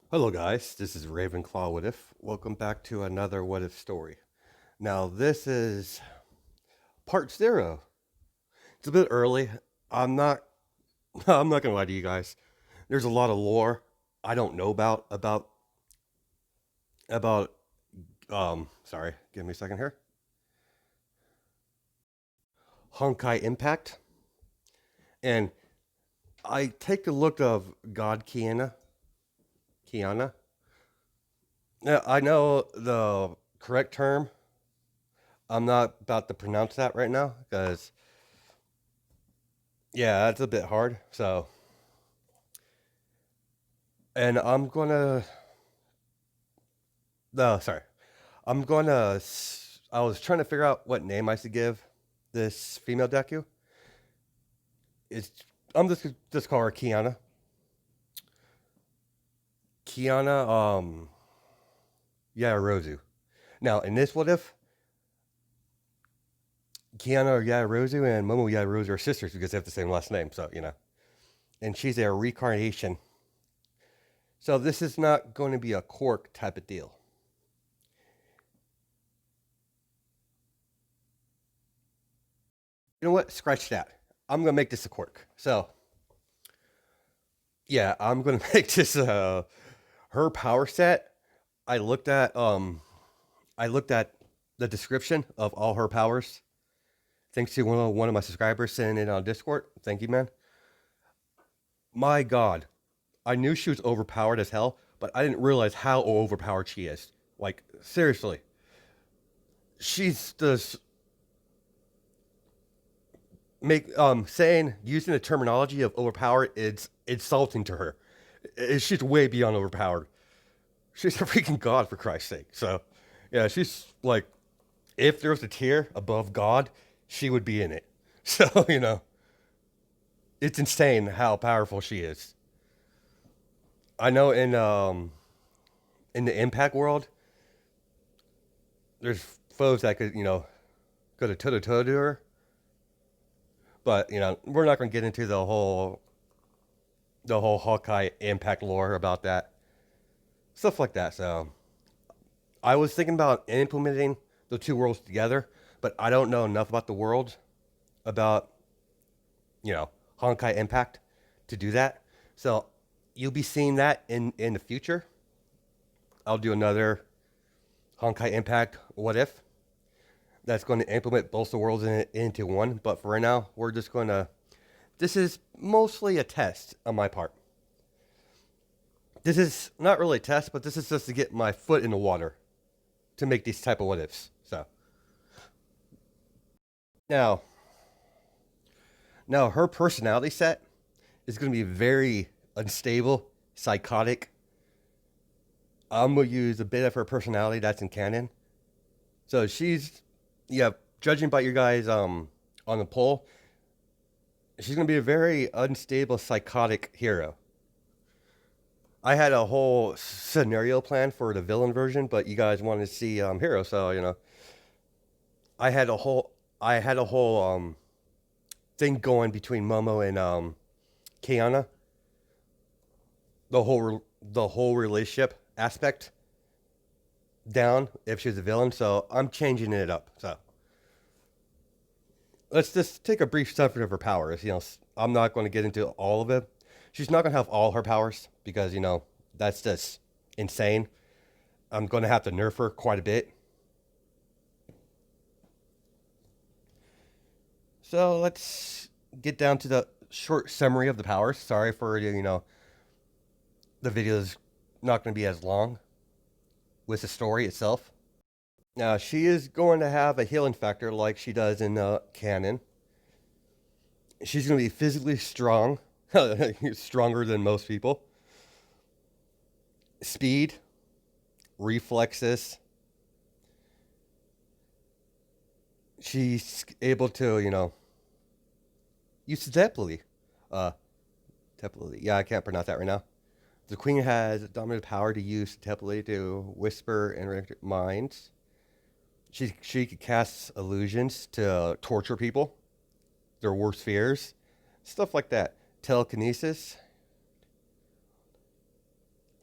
Hello guys, this is Ravenclaw What If. Welcome back to another What If story. Now this is part 0. It's a bit early. I'm not I'm not gonna lie to you guys. There's a lot of lore I don't know about sorry, give me a second here. Honkai Impact. And I take a look of God Kiana. Now I know the correct term. I'm not about to pronounce that right now because yeah, that's a bit hard. So, and I'm gonna, no, sorry, I'm gonna. I was trying to figure out what name I should give this female Deku. It's I'm just call her Kiana. Kiana, Yaoyorozu. Now in this, what if Kiana or Yaoyorozu and Momo Yaoyorozu are sisters because they have the same last name? So and she's a reincarnation. So this is not going to be a quirk type of deal. You know what? Scratch that. I'm gonna make this a quirk. So yeah, I'm gonna make this her power set. I looked at I looked at the description of all her powers. Thanks to one of my subscribers sending it on Discord. Thank you, man. My God, I knew she was overpowered as hell, but I didn't realize how overpowered she is. Like seriously, she's just make saying using the terminology of overpowered is insulting to her. She's way beyond overpowered. She's a freaking god for Christ's sake. So yeah, she's like if there was a tier above God, she would be in it. So it's insane how powerful she is. I know in the Impact world, there's foes that could go to toe to her, but we're not going to get into the whole Hawkeye Impact lore about that stuff like that. So I was thinking about implementing the two worlds together, but I don't know enough about the world about Honkai Impact to do that. So you'll be seeing that in the future. I'll do another Honkai Impact What If that's going to implement both the worlds into one. But for right now, we're just going to. This is mostly a test on my part. This is not really a test, but this is just to get my foot in the water to make these type of what ifs. So now, now her personality set is going to be very unstable, psychotic. I'm gonna use a bit of her personality that's in canon. So she's, yeah, judging by your guys on the poll, she's gonna be a very unstable, psychotic hero. I had a whole scenario plan for the villain version, but you guys wanted to see hero, so I had a whole I had a whole thing going between Momo and Kiana, the whole relationship aspect down if she's a villain. So I'm changing it up. So let's just take a brief summary of her powers. I'm not going to get into all of it. She's not going to have all her powers because that's just insane. I'm going to have to nerf her quite a bit. So let's get down to the short summary of the powers. Sorry for the video is not going to be as long with the story itself. Now she is going to have a healing factor like she does in canon. She's going to be physically strong, stronger than most people. Speed, reflexes. She's able to, use telepathy. Uh, telepathy. Yeah, I can't pronounce that right now. The queen has dominant power to use telepathy to whisper and minds. She could cast illusions to torture people, their worst fears, stuff like that. Telekinesis.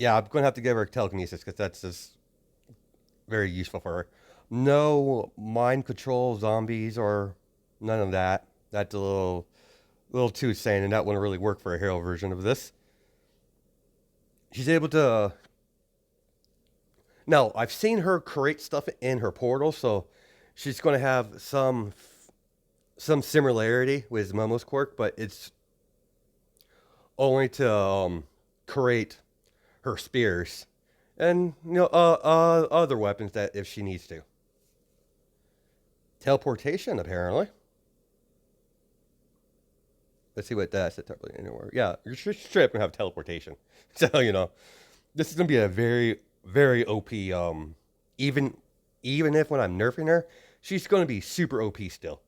Yeah, I'm gonna have to give her telekinesis because that's just very useful for her. No mind control zombies or none of that. That's a little too insane, and that wouldn't really work for a hero version of this. She's able to. No, I've seen her create stuff in her portal, so she's going to have some similarity with Momo's quirk, but it's only to create her spears and other weapons that if she needs to. Teleportation, apparently. Let's see what that's anywhere. Yeah, you're straight up gonna have teleportation. So this is gonna be a very very OP. Even if when I'm nerfing her, she's gonna be super OP still,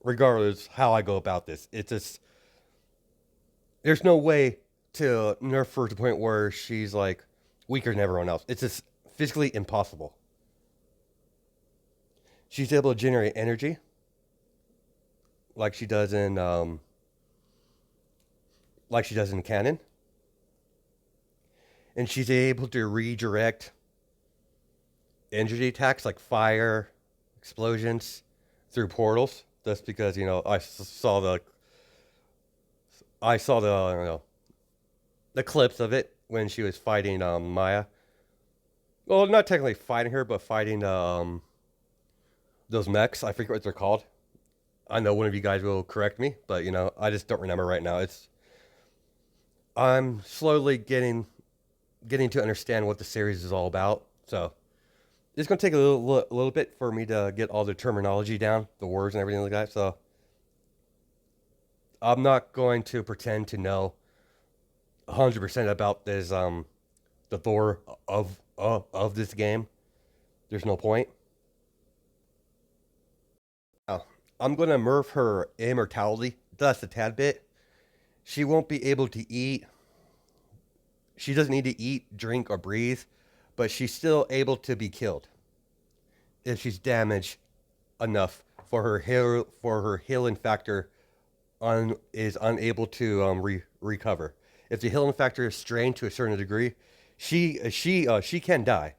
regardless how I go about this. It's just there's no way to nerf her to the point where she's like weaker than everyone else. It's just physically impossible. She's able to generate energy like she does in canon, and she's able to redirect energy attacks like fire, explosions through portals. That's because I saw the the clips of it when she was fighting Maya. Well, not technically fighting her, but fighting those mechs. I forget what they're called. I know one of you guys will correct me, but I just don't remember right now. I'm slowly getting to understand what the series is all about. So it's gonna take a little bit for me to get all the terminology down, the words and everything like that. So I'm not going to pretend to know 100% about this the Thor of this game. There's no point. Now, I'm gonna nerf her immortality just a tad bit. She won't be able to eat. She doesn't need to eat, drink, or breathe, but she's still able to be killed if she's damaged enough for her healing factor is unable to recover. If the healing factor is strained to a certain degree, she can die.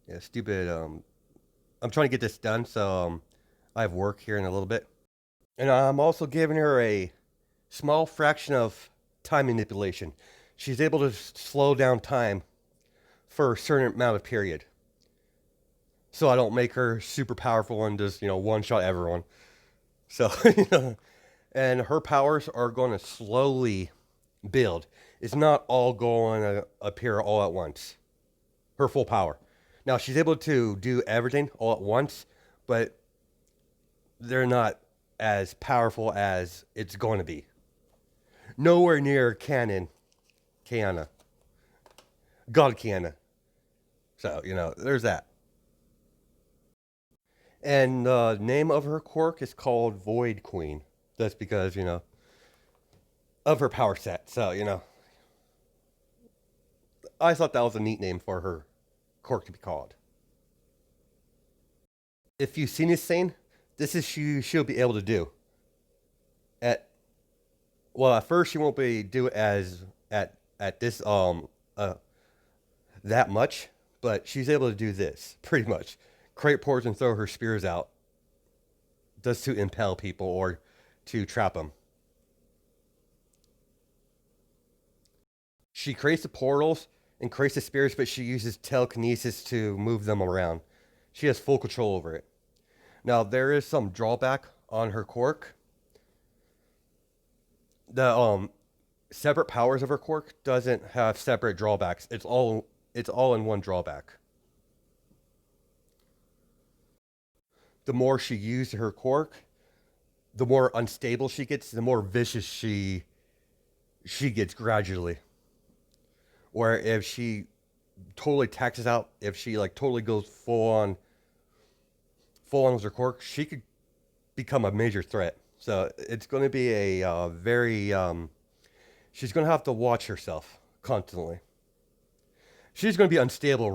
Yeah, stupid. I'm trying to get this done, so I have work here in a little bit, and I'm also giving her a small fraction of time manipulation. She's able to slow down time for a certain amount of period. So I don't make her super powerful and just, one shot everyone. So, and her powers are going to slowly build. It's not all going to appear all at once. Her full power. Now, she's able to do everything all at once, but they're not as powerful as it's going to be. Nowhere near Kiana. God Kiana. So, there's that. And the name of her quirk is called Void Queen. That's because, of her power set. So, I thought that was a neat name for her quirk to be called. If you've seen this scene, this is she'll be able to do. At At first she won't be do it as at this that much, but she's able to do this pretty much. Create ports and throw her spears out, just to impel people or to trap them. She creates the portals and creates the spears, but she uses telekinesis to move them around. She has full control over it. Now there is some drawback on her quirk. The separate powers of her quirk doesn't have separate drawbacks. It's all in one drawback. The more she uses her quirk, the more unstable she gets, the more vicious she gets gradually. Where if she totally taxes out, if she like totally goes full on with her quirk, she could become a major threat. So it's going to be a very she's going to have to watch herself constantly. She's going to be unstable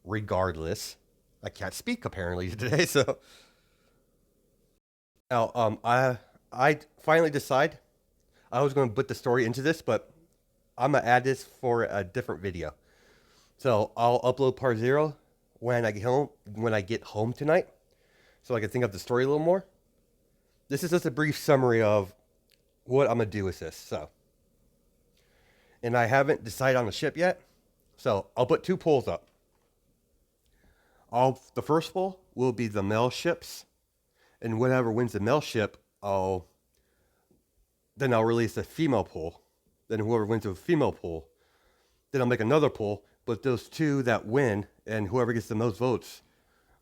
regardless. I can't speak apparently today, so now I finally decide I was going to put the story into this, but I'm going to add this for a different video. So I'll upload part 0 when I get home tonight, so I can think of the story a little more. This is just a brief summary of what I'm going to do with this. So, and I haven't decided on the ship yet, so I'll put 2 polls up. The first poll will be the male ships, and whatever wins the male ship, I'll release a female poll. Then whoever wins the female poll, then I'll make another poll. But those 2 that win, and whoever gets the most votes,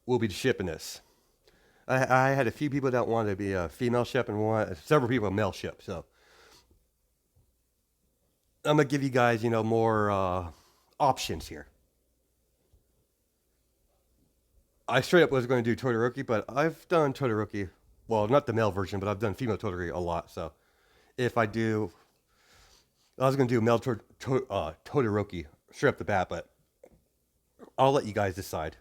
will be the ship in this. I had a few people that wanted to be a female ship, and several people a male ship. So I'm gonna give you guys, more options here. I straight up was going to do Todoroki, but I've done Todoroki. Well, not the male version, but I've done female Todoroki a lot. So if I do, I was going to do male Todoroki straight up the bat, but I'll let you guys decide.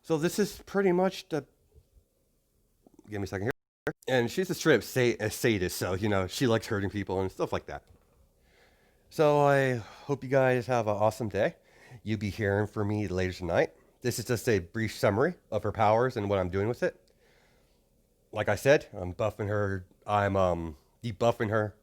So this is pretty much the. Give me a second here. And she's a straight up sadist, so she likes hurting people and stuff like that. So I hope you guys have an awesome day. You'll be hearing from me later tonight. This is just a brief summary of her powers and what I'm doing with it. Like I said, I'm buffing her. I'm debuffing her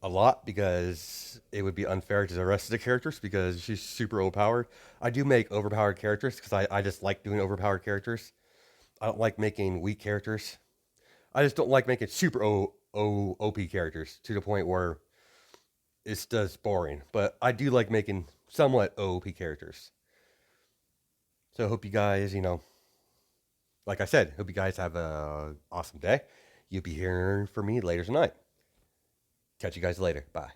a lot because it would be unfair to the rest of the characters because she's super overpowered. I do make overpowered characters because I just like doing overpowered characters. I don't like making weak characters. I just don't like making super OP characters to the point where it's just boring. But I do like making somewhat OP characters. So I hope you guys, like I said, hope you guys have an awesome day. You'll be hearing from me later tonight. Catch you guys later. Bye.